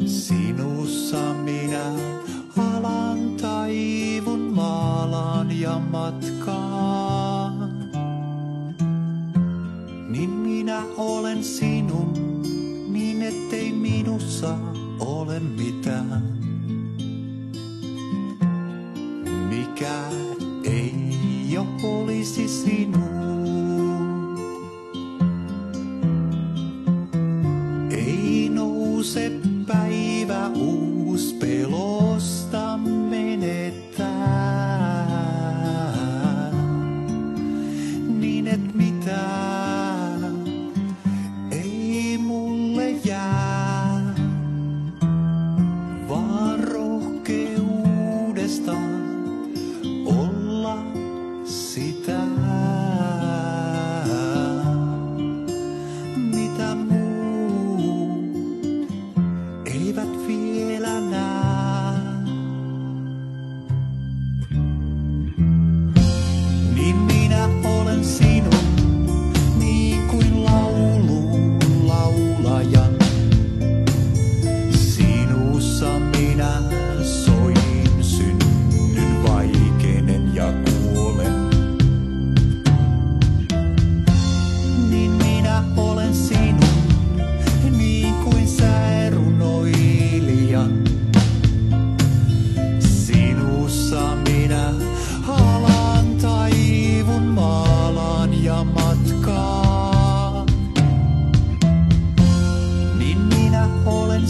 Sinussa minä alan taivun maalaan ja matkaan. Niin minä olen sinun, niin ettei minussa ole mitään. Mikä ei jo olisi sinun. Ei nouse päivä uus pelosta menetään. Niin et mitään ei mulle jää, vaan rohkeudestaan olla sitä, mitä muut eivät vielä näe. Niin minä olen sinun, niin kuin laulun laulajan. Sinussa minä soin, synnyn, vaikenen ja kuolen. Niin minä olen sinun, niin kuin säärunoilijan. Sinussa minä alan taivun maalaan ja matkaan. Niin minä olen